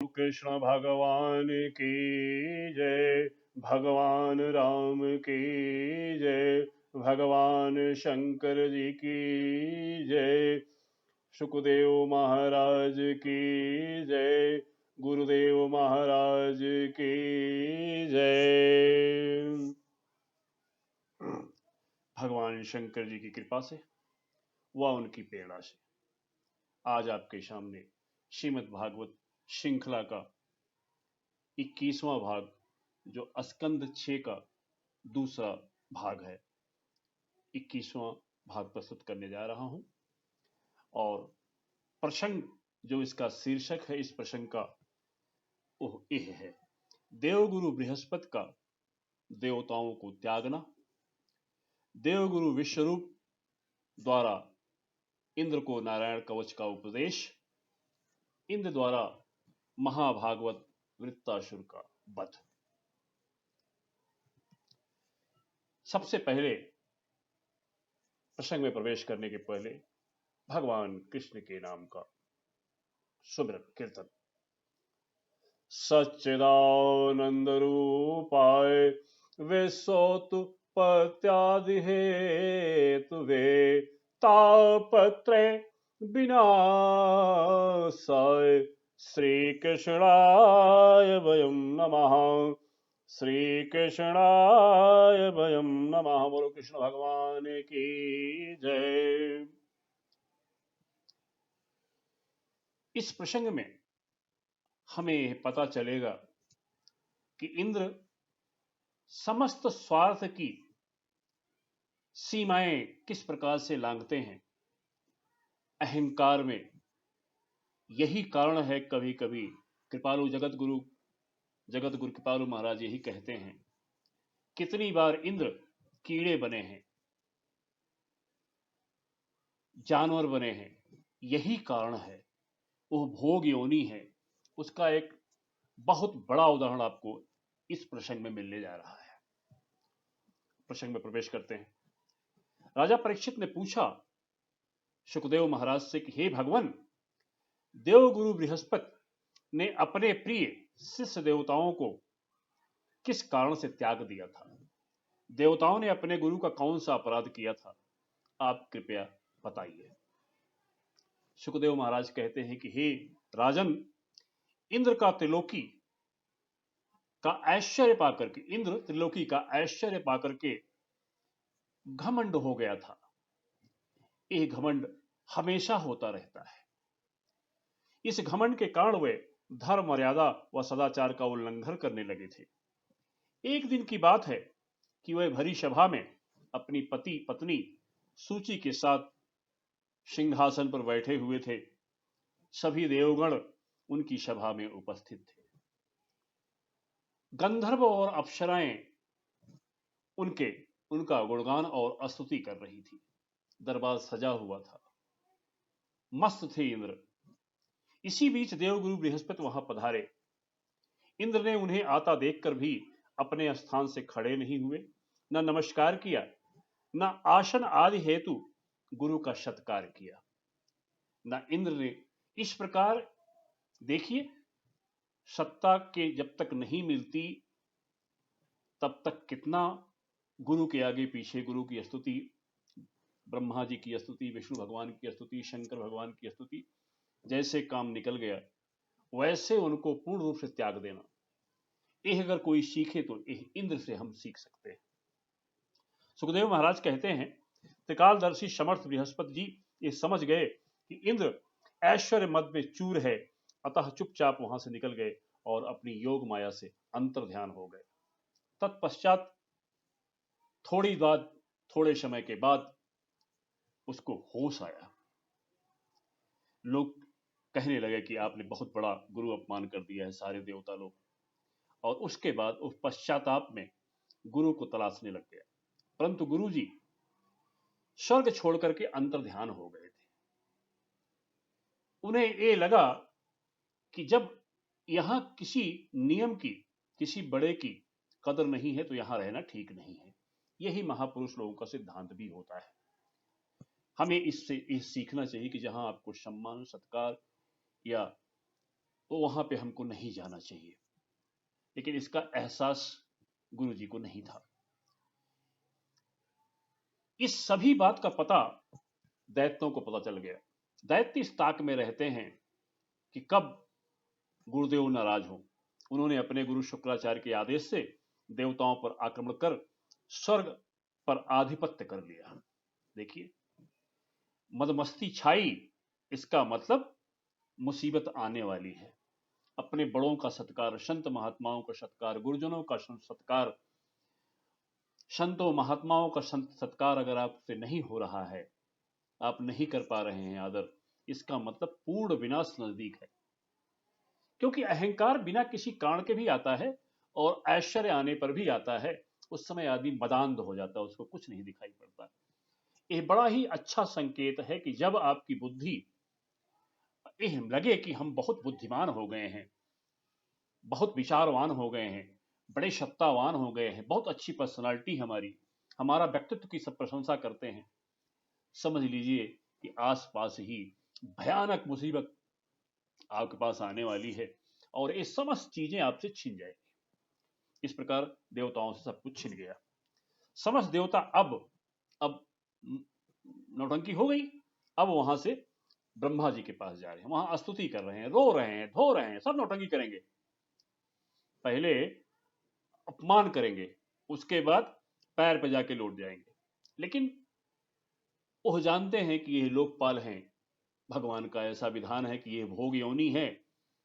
कृष्ण भगवान की जय। भगवान राम की जय। भगवान शंकर जी की जय। सुखदेव महाराज की जय। गुरुदेव महाराज की जय। भगवान शंकर जी की कृपा से व उनकी प्रेरणा से आज आपके सामने श्रीमद् भागवत श्रृंखला का 21वां भाग, जो स्कंद 6 का दूसरा भाग है, 21वां भाग प्रस्तुत करने जा रहा हूं। और प्रसंग जो इसका शीर्षक है, इस प्रसंग का वह यह है: देवगुरु बृहस्पति का देवताओं को त्यागना। देवगुरु विश्वरूप द्वारा इंद्र को नारायण कवच का उपदेश। इंद्र द्वारा महाभागवत वृत्तासुर का वध। सबसे पहले प्रसंग में प्रवेश करने के पहले भगवान कृष्ण के नाम का सुमिरन कीर्तन। सच्चिदानंद रूपाय विश्वोत्पत्त्यादि हेतुवे तापत्रय विनाशाय श्री कृष्णाय वयं नमः। श्री कृष्णाय वयं नमः। बोलो कृष्ण भगवान की जय। इस प्रसंग में हमें पता चलेगा कि इंद्र समस्त स्वार्थ की सीमाएं किस प्रकार से लांघते हैं। अहंकार में यही कारण है। कभी कभी कृपालु जगत गुरु कृपालु महाराज यही कहते हैं, कितनी बार इंद्र कीड़े बने हैं, जानवर बने हैं। यही कारण है, वह भोग योनि है। उसका एक बहुत बड़ा उदाहरण आपको इस प्रसंग में मिलने जा रहा है। प्रसंग में प्रवेश करते हैं। राजा परीक्षित ने पूछा सुखदेव महाराज से कि हे भगवान, देवगुरु बृहस्पति ने अपने प्रिय शिष्य देवताओं को किस कारण से त्याग दिया था? देवताओं ने अपने गुरु का कौन सा अपराध किया था? आप कृपया बताइए। सुखदेव महाराज कहते हैं कि हे राजन, इंद्र का त्रिलोकी का ऐश्वर्य पाकर के, इंद्र त्रिलोकी का ऐश्वर्य पाकर के घमंड हो गया था। यह घमंड हमेशा होता रहता है। इस घमंड के कारण वे धर्म, मर्यादा व सदाचार का उल्लंघन करने लगे थे। एक दिन की बात है कि वे भरी सभा में अपनी पति पत्नी सूची के साथ सिंहासन पर बैठे हुए थे। सभी देवगण उनकी सभा में उपस्थित थे। गंधर्व और अप्सराएं उनका गुणगान और स्तुति कर रही थी। दरबार सजा हुआ था। मस्त थे इंद्र। इसी बीच देवगुरु बृहस्पति वहां पधारे। इंद्र ने उन्हें आता देखकर भी अपने स्थान से खड़े नहीं हुए, न नमस्कार किया, न आसन आदि हेतु गुरु का सत्कार किया। न इंद्र ने इस प्रकार, देखिए, सत्ता के जब तक नहीं मिलती तब तक कितना गुरु के आगे पीछे गुरु की स्तुति, ब्रह्मा जी की स्तुति, विष्णु भगवान की स्तुति, शंकर भगवान की स्तुति, जैसे काम निकल गया वैसे उनको पूर्ण रूप से त्याग देना। यह अगर कोई सीखे तो यह इंद्र से हम सीख सकते हैं। सुखदेव महाराज कहते हैं, त्रिकालदर्शी समर्थ बृहस्पति जी ये समझ गए कि इंद्र ऐश्वर्य मद में चूर है, अतः चुपचाप वहां से निकल गए और अपनी योग माया से अंतर ध्यान हो गए। तत्पश्चात थोड़े समय के बाद उसको होश आया। लोग कहने लगे कि आपने बहुत बड़ा गुरु अपमान कर दिया है, सारे देवता लोग। और उसके बाद उस पश्चाताप में गुरु को तलाशने लग गया। परंतु गुरु जी स्वर्ग छोड़कर के अंतर ध्यान हो गए थे। उन्हें ये लगा कि जब यहां किसी नियम की, किसी बड़े की कदर नहीं है तो यहां रहना ठीक नहीं है। यही महापुरुष लोगों का सिद्धांत भी होता है। हमें इससे सीखना चाहिए कि जहां आपको सम्मान, सत्कार या तो वहां पे हमको नहीं जाना चाहिए। लेकिन इसका एहसास गुरु जी को नहीं था। इस सभी बात का पता दैत्यों को पता चल गया। दैत्य इस ताक में रहते हैं कि कब गुरुदेव नाराज हो। उन्होंने अपने गुरु शुक्राचार्य के आदेश से देवताओं पर आक्रमण कर स्वर्ग पर आधिपत्य कर लिया। देखिए, मदमस्ती छाई, इसका मतलब मुसीबत आने वाली है। अपने बड़ों का सत्कार, संत महात्माओं का सत्कार, गुरुजनों का सत्कार, संतों महात्माओं का सत्कार अगर आपसे नहीं हो रहा है, आप नहीं कर पा रहे हैं आदर, इसका मतलब पूर्ण विनाश नजदीक है। क्योंकि अहंकार बिना किसी कारण के भी आता है और ऐश्वर्य आने पर भी आता है। उस समय आदमी मदांध हो जाता है, उसको कुछ नहीं दिखाई पड़ता। यह बड़ा ही अच्छा संकेत है कि जब आपकी बुद्धि लगे कि हम बहुत बुद्धिमान हो गए हैं, बहुत विचारवान हो गए हैं, बड़े सत्तावान हो गए हैं, बहुत अच्छी पर्सनालिटी हमारी, हमारा व्यक्तित्व की सब प्रशंसा करते हैं, समझ लीजिए कि आसपास ही भयानक मुसीबत आपके पास आने वाली है और ये समस्त चीजें आपसे छीन जाएगी। इस प्रकार देवताओं से सब कुछ छिन गया। समस्त देवता अब नौटंकी हो गई। अब वहां से ब्रह्मा जी के पास जा रहे हैं, वहां स्तुति कर रहे हैं, रो रहे हैं, धो रहे हैं, सब नौटंकी करेंगे। पहले अपमान करेंगे, उसके बाद पैर पे जाके लौट जाएंगे। लेकिन वो जानते हैं कि ये लोकपाल हैं, भगवान का ऐसा विधान है कि ये भोग योनि है,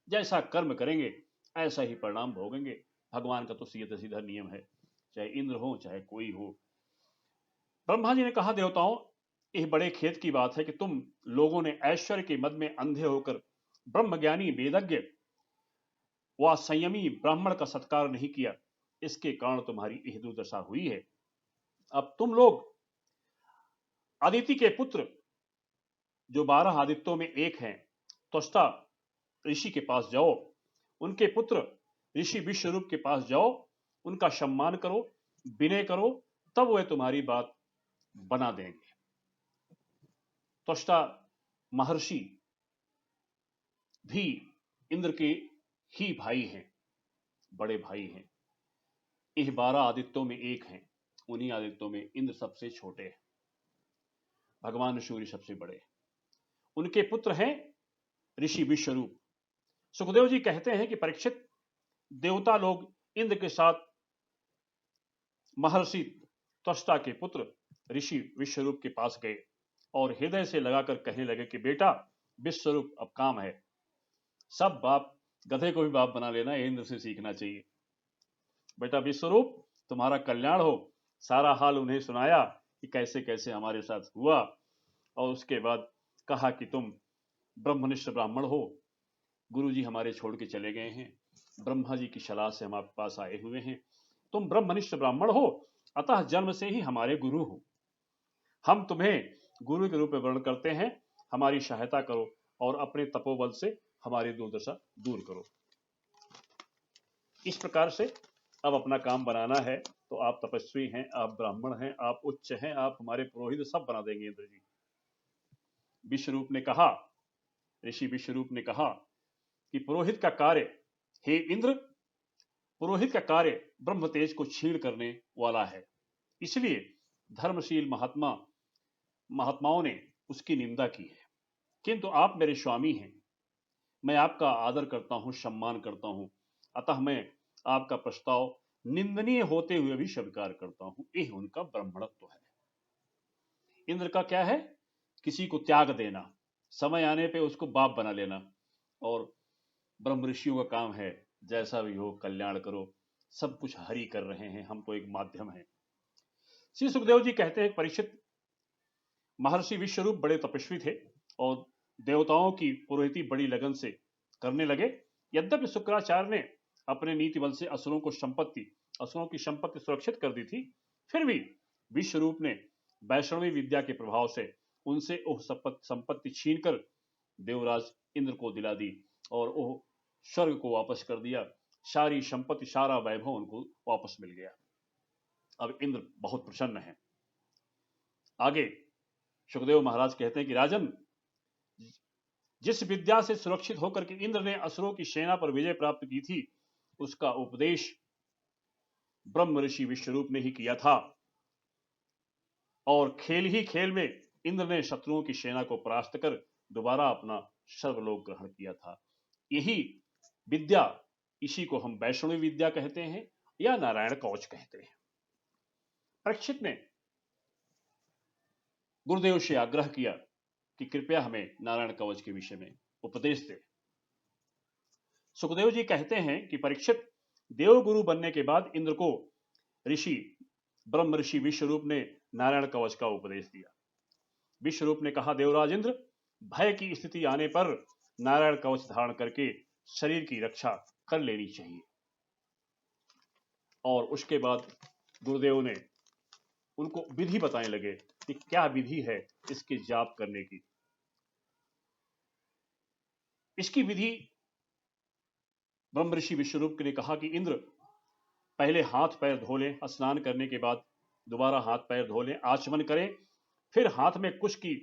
जैसा कर्म करेंगे ऐसा ही परिणाम भोगेंगे। भगवान का तो सीधा सीधा नियम है, चाहे इंद्र हो चाहे कोई हो। ब्रह्मा जी ने कहा, देवताओं, यह बड़े खेद की बात है कि तुम लोगों ने ऐश्वर्य के मद में अंधे होकर ब्रह्मज्ञानी वेदज्ञ व संयमी ब्राह्मण का सत्कार नहीं किया। इसके कारण तुम्हारी यह दुर्दशा हुई है। अब तुम लोग अदिति के पुत्र, जो 12 आदित्यों में एक हैं, त्वष्टा ऋषि के पास जाओ, उनके पुत्र ऋषि विश्वरूप के पास जाओ, उनका सम्मान करो, विनय करो, तब वे तुम्हारी बात बना देंगे। त्वष्टा महर्षि भी इंद्र के ही भाई हैं, बड़े भाई हैं। यह 12 आदित्यों में एक हैं, उन्हीं आदित्यों में इंद्र सबसे छोटे हैं, भगवान सूर्य सबसे बड़े। उनके पुत्र हैं ऋषि विश्वरूप। सुखदेव जी कहते हैं कि परीक्षित, देवता लोग इंद्र के साथ महर्षि त्वष्टा के पुत्र ऋषि विश्वरूप के पास गए और हृदय से लगाकर कहने लगे कि बेटा विश्वरूप, अब काम है। सब बाप, गधे को भी बाप बना लेना, इंद्र से सीखना चाहिए। बेटा विश्वरूप, तुम्हारा कल्याण हो। सारा हाल उन्हें सुनाया कि कैसे कैसे हमारे साथ हुआ, और उसके बाद कहा कि तुम ब्रह्मनिष्ठ ब्राह्मण हो, गुरु जी हमारे छोड़ के चले गए हैं, ब्रह्मा जी की सलाह से हम आपके पास आए हुए हैं। तुम ब्रह्मनिष्ठ ब्राह्मण हो, अतः जन्म से ही हमारे गुरु हो। हम तुम्हें गुरु के रूप में वर्ण करते हैं, हमारी सहायता करो और अपने तपोबल से हमारी दुर्दशा दूर करो। इस प्रकार से अब अपना काम बनाना है तो आप तपस्वी हैं, आप ब्राह्मण हैं, आप उच्च हैं, आप हमारे पुरोहित सब बना देंगे इंद्र जी। विश्वरूप ने कहा, ऋषि विश्वरूप ने कहा कि पुरोहित का कार्य, हे इंद्र, पुरोहित का कार्य ब्रह्म तेज को छीण करने वाला है, इसलिए धर्मशील महात्माओं ने उसकी निंदा की है। किंतु आप मेरे स्वामी हैं, मैं आपका आदर करता हूं, सम्मान करता हूं, अतः मैं आपका प्रस्ताव निंदनीय होते हुए भी स्वीकार करता हूं। यह उनका ब्राह्मणत्व है। इंद्र का क्या है? किसी को त्याग देना, समय आने पे उसको बाप बना लेना, और ब्रह्म ऋषियों का काम है जैसा भी हो कल्याण करो, सब कुछ हरि कर रहे हैं, हम तो एक माध्यम हैं। श्री सुखदेव जी कहते हैं, परीक्षित, महर्षि विश्वरूप बड़े तपस्वी थे और देवताओं की पुरोहिती बड़ी लगन से करने लगे। यद्यपि शुक्राचार्य ने अपने नीति बल से असुरों की संपत्ति सुरक्षित कर दी थी, फिर भी विश्वरूप ने वैष्णवी विद्या के प्रभाव से उनसे वह संपत्ति छीनकर देवराज इंद्र को दिला दी और वह स्वर्ग को वापस कर दिया। सारी संपत्ति, सारा वैभव उनको वापस मिल गया। अब इंद्र बहुत प्रसन्न है। आगे सुखदेव महाराज कहते हैं कि राजन, जिस विद्या से सुरक्षित होकर के इंद्र ने असुरों की सेना पर विजय प्राप्त की थी, उसका उपदेश ब्रह्म ऋषि विश्वरूप ने ही किया था। और खेल ही खेल में इंद्र ने शत्रुओं की सेना को परास्त कर दोबारा अपना सर्वलोक ग्रहण किया था। यही विद्या, इसी को हम वैष्णवी विद्या कहते हैं या नारायण कवच कहते हैं। परीक्षित ने गुरुदेव से आग्रह किया कि कृपया हमें नारायण कवच के विषय में उपदेश दें। सुखदेव जी कहते हैं कि परीक्षित, देवगुरु बनने के बाद इंद्र को ब्रह्म ऋषि विश्वरूप ने नारायण कवच का उपदेश दिया। विश्वरूप ने कहा, देवराज इंद्र, भय की स्थिति आने पर नारायण कवच धारण करके शरीर की रक्षा कर लेनी चाहिए। और उसके बाद गुरुदेव ने उनको विधि बताने लगे कि क्या विधि है इसके जाप करने की। इसकी विधि ब्रह्म ऋषि विश्वरूप ने कहा कि इंद्र पहले हाथ पैर धो लें, स्नान करने के बाद दोबारा हाथ पैर धो लें, आचमन करें, फिर हाथ में कुश की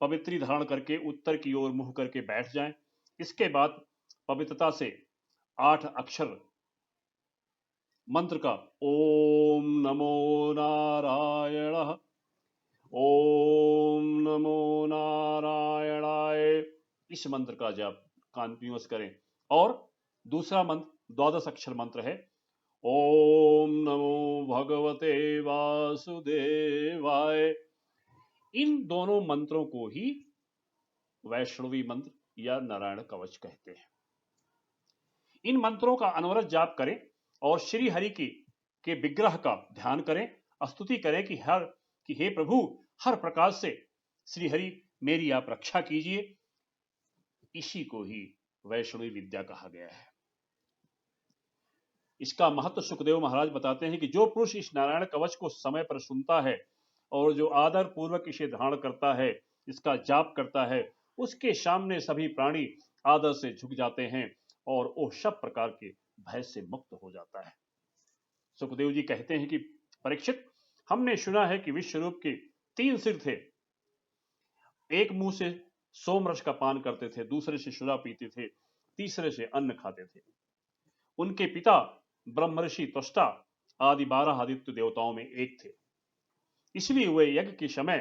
पवित्री धारण करके उत्तर की ओर मुंह करके बैठ जाएं। इसके बाद पवित्रता से 8 अक्षर मंत्र का ओम नमो नारायण, ओम नमो नारायणाय, इस मंत्र का जाप कंटिन्यूअस करें। और दूसरा मंत्र 12 अक्षर मंत्र है, ओम नमो भगवते वासुदेवाय। इन दोनों मंत्रों को ही वैष्णवी मंत्र या नारायण कवच कहते हैं। इन मंत्रों का अनवरत जाप करें और श्री हरि के विग्रह का ध्यान करें, स्तुति करें कि हे प्रभु, हर प्रकार से श्री हरि मेरी आप रक्षा कीजिए। इसी को ही वैष्णवी विद्या कहा गया है। इसका महत्व सुखदेव महाराज बताते हैं कि जो पुरुष इस नारायण कवच को समय पर सुनता है और जो आदर पूर्वक इसे धारण करता है, इसका जाप करता है, उसके सामने सभी प्राणी आदर से झुक जाते हैं और वो सब प्रकार के भय से मुक्त हो जाता है। सुखदेव जी कहते हैं कि परीक्षित, हमने सुना है कि विश्वरूप के 3 सिर थे। एक मुंह से सोम रस का पान करते थे, दूसरे से शराब पीते थे, तीसरे से अन्न खाते थे। उनके पिता ब्रह्मर्षि त्वष्टा आदि 12 आदित्य देवताओं में एक थे। इसलिए वे यज्ञ के समय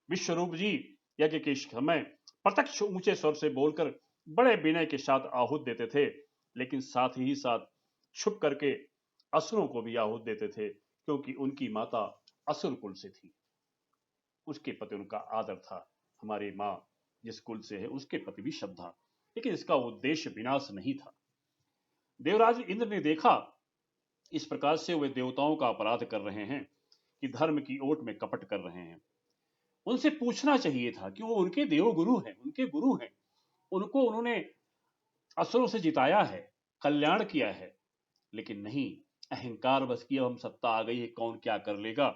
विश्वरूप जी यज्ञ के समय प्रत्यक्ष ऊंचे स्वर से बोलकर बड़े विनय के साथ आहूत देते थे, लेकिन साथ ही साथ छुप करके असुरों को भी आहूत देते थे, क्योंकि उनकी माता असुर कुल से थी। उसके पति उनका आदर था। हमारी माँ जिस कुल से है उसके पति भी श्रद्धा, लेकिन इसका उद्देश्य विनाश नहीं था। देवराज इंद्र ने देखा इस प्रकार से वे देवताओं का अपराध कर रहे हैं कि धर्म की ओट में कपट कर रहे हैं। उनसे पूछना चाहिए था कि वो उनके देव गुरु हैं, उनके गुरु हैं, उनको उन्होंने असुरों से जिताया है, कल्याण किया है, लेकिन नहीं, अहंकार बस की अब हम सत्ता आ गई है, कौन क्या कर लेगा,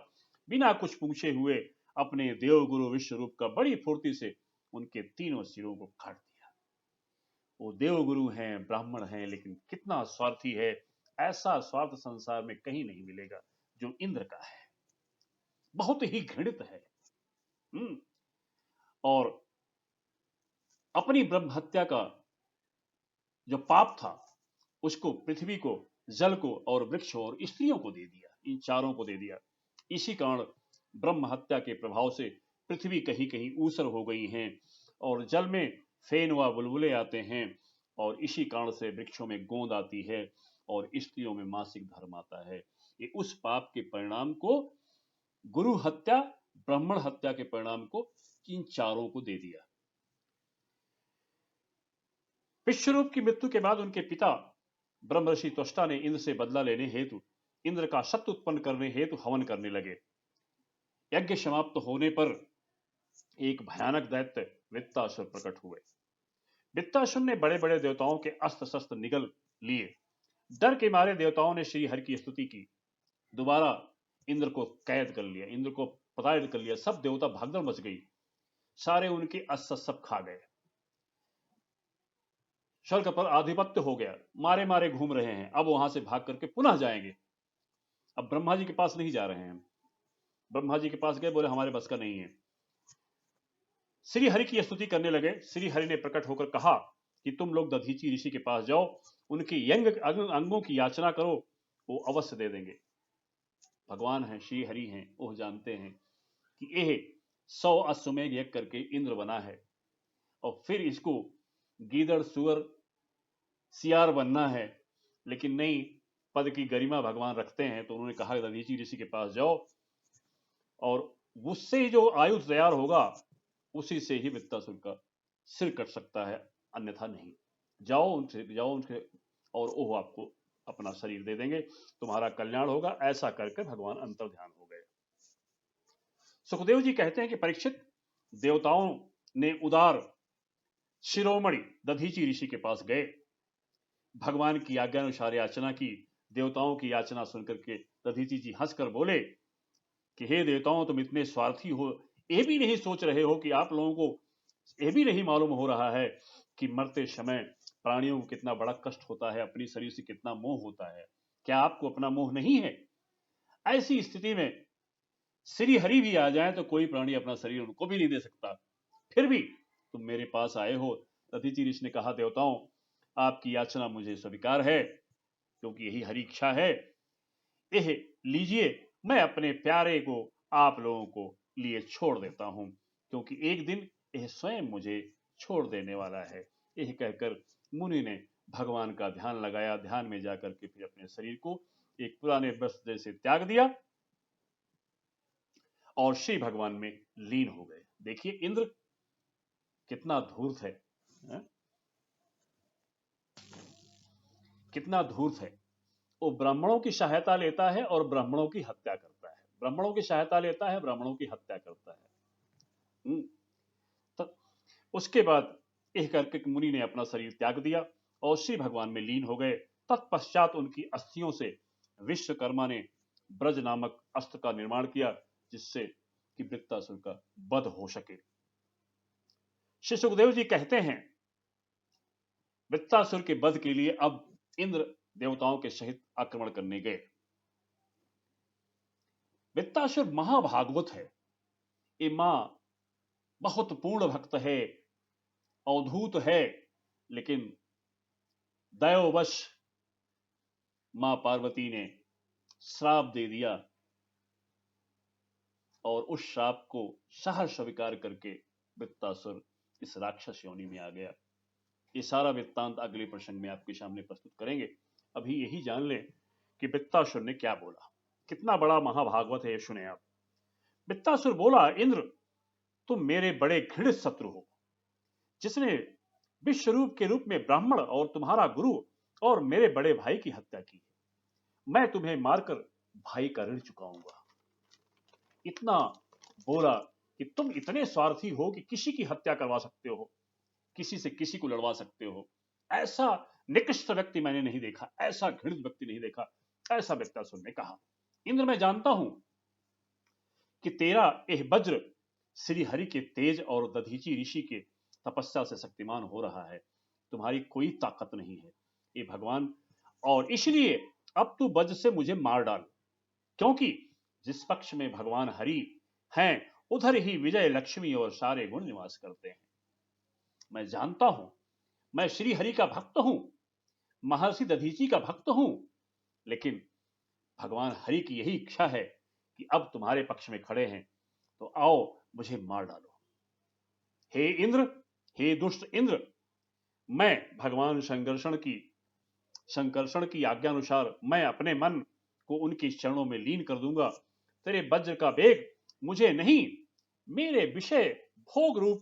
बिना कुछ पूछे हुए अपने देव गुरु विश्वरूप का बड़ी फुर्ती से उनके तीनों सिरों को काट दिया। वो देव गुरु हैं, ब्राह्मण हैं, लेकिन कितना स्वार्थी है। ऐसा स्वार्थ संसार में कहीं नहीं मिलेगा जो इंद्र का है। बहुत ही घृणित है। और अपनी ब्रह्म हत्या का जो पाप था उसको पृथ्वी को, जल को और वृक्ष और स्त्रियों को दे दिया, इन चारों को दे दिया। इसी कारण ब्रह्म हत्या के प्रभाव से पृथ्वी कहीं कहीं ऊसर हो गई है और जल में फेन व बुलबुले आते हैं, और इसी कारण से वृक्षों में गोंद आती है और स्त्रियों में मासिक धर्म आता है। ये उस पाप के परिणाम को, गुरु हत्या, ब्राह्मण हत्या के परिणाम को इन चारों को दे दिया। विश्वरूप की मृत्यु के बाद उनके पिता ब्रह्मर्षि त्वष्टा ने इंद्र से बदला लेने हेतु, इंद्र का सत्य उत्पन्न करने हेतु हवन करने लगे। यज्ञ समाप्त होने पर एक भयानक दैत्य वित्तासुर प्रकट हुए। वित्तासुर ने बड़े बड़े देवताओं के अस्त्र शस्त्र निगल लिए। डर के मारे देवताओं ने श्री हरि की स्तुति की, दोबारा इंद्र को कैद कर लिया, इंद्र को पलायन कर लिया। सब देवता भागदौड़ मच गई, सारे उनके अस्त्र सब खा गए। स्वर्ग पर आधिपत्य हो गया, मारे मारे घूम रहे हैं। अब वहां से भाग करके पुनः जाएंगे। अब ब्रह्मा जी के पास नहीं जा रहे हैं। ब्रह्मा जी के पास गए, बोले हमारे बस का नहीं है। श्री हरि की स्तुति करने लगे। श्री हरि ने प्रकट होकर कहा कि तुम लोग दधीची ऋषि के पास जाओ, उनके यंग अंगों की याचना करो, वो अवश्य दे देंगे। भगवान हैं, श्री हरि हैं, वो जानते हैं कि यह 100 अश्वमेध यज्ञ करके इंद्र बना है और फिर इसको गीदड़ सुअर सियार बनना है, लेकिन नहीं, पद की गरिमा भगवान रखते हैं। तो उन्होंने कहा दधीची ऋषि के पास जाओ और उससे जो आयुध तैयार होगा उसी से ही वृत्तासुर का सिर कट सकता है, अन्यथा नहीं। जाओ उनसे और वो आपको अपना शरीर दे देंगे, तुम्हारा कल्याण होगा। ऐसा करके भगवान अंतर ध्यान हो गए। सुखदेव जी कहते हैं कि परीक्षित, देवताओं ने उदार शिरोमणि दधीची ऋषि के पास गए, भगवान की आज्ञा अनुसार याचना की। देवताओं की याचना सुनकर के दधीची जी हंसकर बोले कि हे देवताओं, तुम इतने स्वार्थी हो, ये भी नहीं सोच रहे हो कि आप लोगों को यह भी नहीं मालूम हो रहा है कि मरते समय प्राणियों को कितना बड़ा कष्ट होता है, अपनी शरीर से कितना मोह होता है। क्या आपको अपना मोह नहीं है? ऐसी स्थिति में श्री हरि भी आ जाए तो कोई प्राणी अपना शरीर उनको भी नहीं दे सकता, फिर भी तुम मेरे पास आए हो। दधीची ऋषि ने कहा, देवताओं, आपकी याचना मुझे स्वीकार है, क्योंकि यही हरि इच्छा है। यह लीजिए, मैं अपने प्यारे को आप लोगों को लिए छोड़ देता हूं, क्योंकि एक दिन यह स्वयं मुझे छोड़ देने वाला है। यह कहकर मुनि ने भगवान का ध्यान लगाया। ध्यान में जाकर के फिर अपने शरीर को एक पुराने वस्त्र जैसे त्याग दिया और श्री भगवान में लीन हो गए। देखिए इंद्र कितना धूर्त है, कितना धूर्त है। वो ब्राह्मणों की सहायता लेता है और ब्राह्मणों की हत्या करता है, ब्राह्मणों की सहायता लेता है, ब्राह्मणों की हत्या करता है। तो उसके बाद यह करके मुनि ने अपना शरीर त्याग दिया और श्री भगवान में लीन हो गए। तत्पश्चात उनकी अस्थियों से विश्वकर्मा ने ब्रज नामक अस्त्र का निर्माण किया, जिससे कि वृत्तासुर का वध हो सके। श्री सुखदेव जी कहते हैं, वृत्तासुर के वध के लिए अब इंद्र देवताओं के सहित आक्रमण करने गए। वृत्तासुर महाभागवत है, ये मां बहुत पूर्ण भक्त है, अवधूत है, लेकिन दैववश मां पार्वती ने श्राप दे दिया और उस श्राप को सहर्ष स्वीकार करके वृत्तासुर इस राक्षस योनि में आ गया। ये सारा वृत्तांत अगले प्रसंग में आपके सामने प्रस्तुत करेंगे। अभी यही जान लें कि वृत्तासुर ने क्या बोला। कितना बड़ा महाभागवत है, ये सुने आप। वृत्तासुर बोला, इंद्र, तुम मेरे बड़े घृणित शत्रु हो, जिसने विश्वरूप के रूप में ब्राह्मण और तुम्हारा गुरु और मेरे बड़े भाई की हत्या की। मैं तुम्हें मारकर भाई का ऋण चुकाऊंगा। इतना बोला कि तुम इतने स्वार्थी हो कि किसी की हत्या करवा सकते हो, किसी से किसी को लड़वा सकते हो। ऐसा निकृष्ट व्यक्ति मैंने नहीं देखा, ऐसा घृणित व्यक्ति नहीं देखा। ऐसा वृत्तासुर ने कहा, इंद्र, मैं जानता हूं कि तेरा यह वज्र श्री हरि के तेज और दधीची ऋषि के तपस्या से शक्तिमान हो रहा है, तुम्हारी कोई ताकत नहीं है ये भगवान, और इसलिए अब तू वज्र से मुझे मार डाल, क्योंकि जिस पक्ष में भगवान हरि हैं उधर ही विजय लक्ष्मी और सारे गुण निवास करते हैं। मैं जानता हूं, मैं श्री हरि का भक्त हूं, महर्षि दधीची का भक्त हूं, लेकिन भगवान हरि की यही इच्छा है कि अब तुम्हारे पक्ष में खड़े हैं, तो आओ मुझे मार डालो। हे इंद्र, हे दुष्ट इंद्र, मैं भगवान संकर्षण की आज्ञा अनुसार मैं अपने मन को उनके चरणों में लीन कर दूंगा। तेरे वज्र का वेग मुझे नहीं, मेरे विषय भोग रूप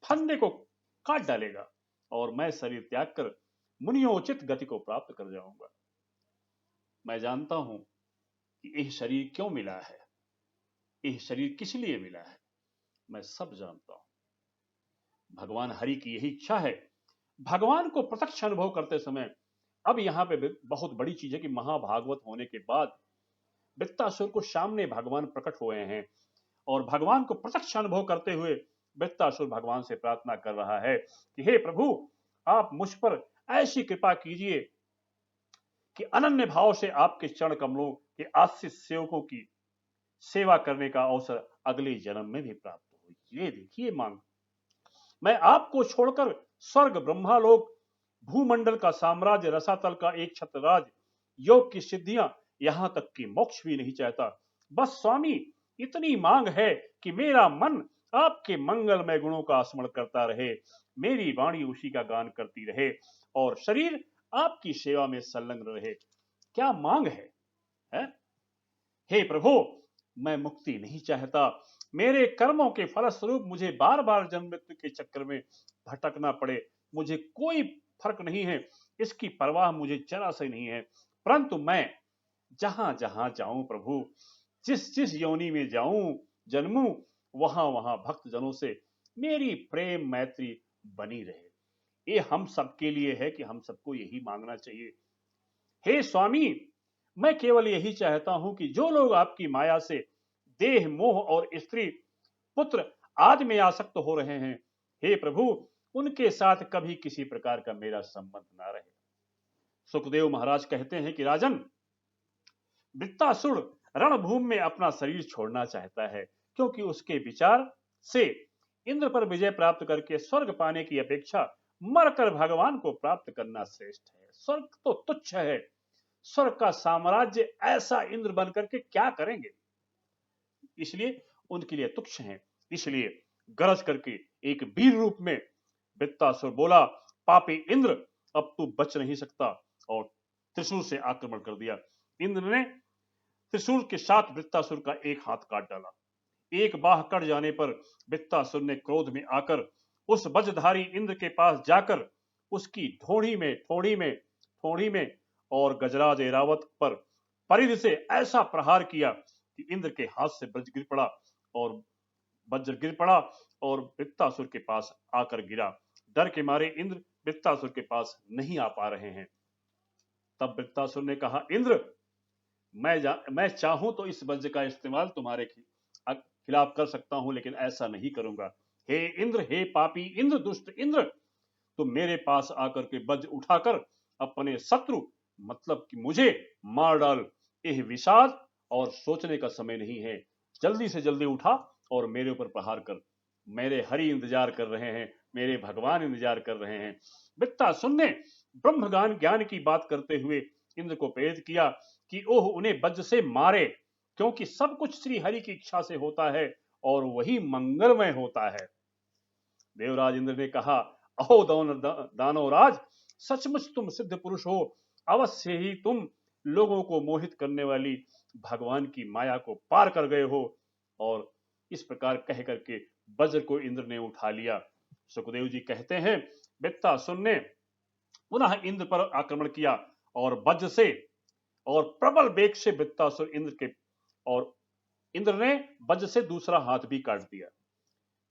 फंदे को काट डालेगा और मैं शरीर त्याग कर मुनियोचित गति को प्राप्त कर जाऊंगा। मैं जानता हूं कि यह शरीर क्यों मिला है, यह शरीर किस लिए मिला है, मैं सब जानता हूं। भगवान हरि की यही इच्छा है। भगवान को प्रत्यक्ष अनुभव करते समय, अब यहां पे बहुत बड़ी चीज है कि महाभागवत होने के बाद वृत्तासुर को सामने भगवान प्रकट हुए हैं और भगवान को प्रत्यक्ष अनुभव करते हुए वृत्तासुर भगवान से प्रार्थना कर रहा है कि हे प्रभु, आप मुझ पर ऐसी कृपा कीजिए कि अनन्य भाव से आपके चरण कमलों के आश्रित सेवकों की सेवा करने का अवसर अगले जन्म में भी प्राप्त हो। ये देखिए मांग, मैं आपको छोड़कर स्वर्ग, ब्रह्मालोक, भूमंडल का साम्राज्य, रसातल का एक छत्रराज, योग की सिद्धियां, यहां तक कि मोक्ष भी नहीं चाहता। बस स्वामी, इतनी मांग है कि मेरा मन आपके मंगलमय गुणों का स्मरण करता रहे, मेरी वाणी उसी का गान करती रहे और शरीर आपकी सेवा में संलग्न रहे। क्या मांग है? हे प्रभु, मैं मुक्ति नहीं चाहता। मेरे कर्मों के फलस्वरूप मुझे बार बार जन्म मृत्यु के चक्कर में भटकना पड़े, मुझे कोई फर्क नहीं है, इसकी परवाह मुझे जरा से नहीं है। परंतु मैं जहां जहां जाऊं प्रभु, जिस जिस योनि में जाऊं, जन्मूं, वहां वहां भक्त जनों से मेरी प्रेम मैत्री बनी रहे। ये हम सबके लिए है कि हम सबको यही मांगना चाहिए। हे स्वामी, मैं केवल यही चाहता हूं कि जो लोग आपकी माया से देह मोह और स्त्री पुत्र आदि में आसक्त हो रहे हैं, हे प्रभु, उनके साथ कभी किसी प्रकार का मेरा संबंध ना रहे। सुखदेव महाराज कहते हैं कि राजन, वृत्तासुर रणभूमि में अपना शरीर छोड़ना चाहता है, क्योंकि उसके विचार से इंद्र पर विजय प्राप्त करके स्वर्ग पाने की अपेक्षा मरकर भगवान को प्राप्त करना श्रेष्ठ है। स्वर्ग तो तुच्छ है, स्वर्ग का साम्राज्य ऐसा इंद्र बनकर के क्या करेंगे, इसलिए उनके लिए तुच्छ हैं। इसलिए गरज करके एक वीर रूप में वृत्तासुर बोला, पापी इंद्र, अब तू बच नहीं सकता, और त्रिशूल से आक्रमण कर दिया। इंद्र ने त्रिशूल के साथ वृत्तासुर का एक हाथ काट डाला। एक बाह कट जाने पर वृत्तासुर ने क्रोध में आकर उस वज्रधारी इंद्र के पास जाकर उसकी ठोड़ी में और गजराज ऐरावत पर परिध से ऐसा प्रहार किया कि इंद्र के हाथ से वज्र गिर पड़ा और वृत्तासुर के पास आकर गिरा। डर के मारे इंद्र वृत्तासुर के पास नहीं आ पा रहे हैं। तब वृत्तासुर ने कहा, इंद्र, मैं चाहूं तो इस वज्र का इस्तेमाल तुम्हारे खिलाफ कर सकता हूं, लेकिन ऐसा नहीं करूंगा। हे इंद्र, हे पापी इंद्र, दुष्ट इंद्र, तुम मेरे पास आकर के वज्र उठाकर अपने शत्रु मतलब कि मुझे मार डाल। यह विषाद और सोचने का समय नहीं है, जल्दी से जल्दी उठा और मेरे ऊपर प्रहार कर। मेरे हरि इंतजार कर रहे हैं, मेरे भगवान इंतजार कर रहे हैं। वृत्तासुर ने ब्रह्म ज्ञान की बात करते हुए इंद्र को प्रेरित किया कि ओह उन्हें वज्र से मारे, क्योंकि सब कुछ श्री हरि की इच्छा से होता है और वही मंगलमय होता है। देवराज इंद्र ने कहा, अहो दानवराज, सचमुच तुम सिद्ध पुरुष हो, अवश्य ही तुम लोगों को मोहित करने वाली भगवान की माया को पार कर गए हो। और इस प्रकार कह करके वज्र को इंद्र ने उठा लिया। सुखदेव जी कहते हैं, वृत्तासुर ने पुनः इंद्र पर आक्रमण किया और वज्र से और प्रबल वेग से वृत्तासुर इंद्र ने वज्र से दूसरा हाथ भी काट दिया।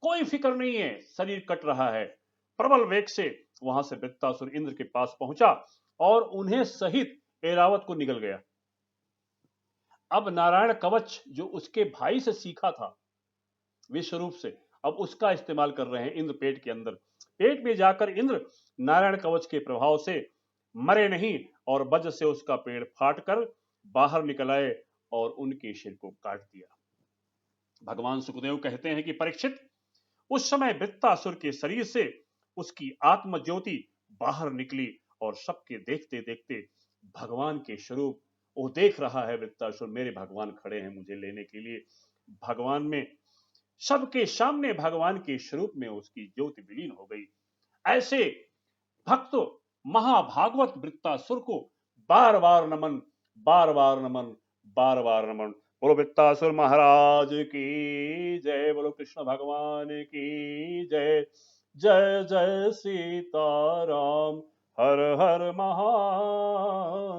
कोई फिक्र नहीं है, शरीर कट रहा है। प्रबल वेग से वहां से वृत्तासुर इंद्र के पास पहुंचा और उन्हें सहित ऐरावत को निगल गया। अब नारायण कवच जो उसके भाई से सीखा था विश्व रूप से, अब उसका इस्तेमाल कर रहे हैं इंद्र पेट के अंदर। पेट में जाकर इंद्र नारायण कवच के प्रभाव से मरे नहीं और वज्र से उसका पेड़ फाट कर बाहर निकल आए और उनके सिर को काट दिया। भगवान सुखदेव कहते हैं कि परीक्षित, उस समय वृत्तासुर के शरीर से उसकी आत्म ज्योति बाहर निकली और सबके देखते देखते भगवान के स्वरूप वो देख रहा है। वृत्तासुर, मेरे भगवान खड़े हैं मुझे लेने के लिए। भगवान में सबके सामने भगवान के स्वरूप में उसकी ज्योति विलीन हो गई। ऐसे भक्त महाभागवत वृत्तासुर को बार बार नमन, बार बार नमन, बार बार नमन। बोलो वृत्तासुर महाराज की जय, बोलो कृष्ण भगवान की जय। जय जय सीताराम, हर हर महादेव।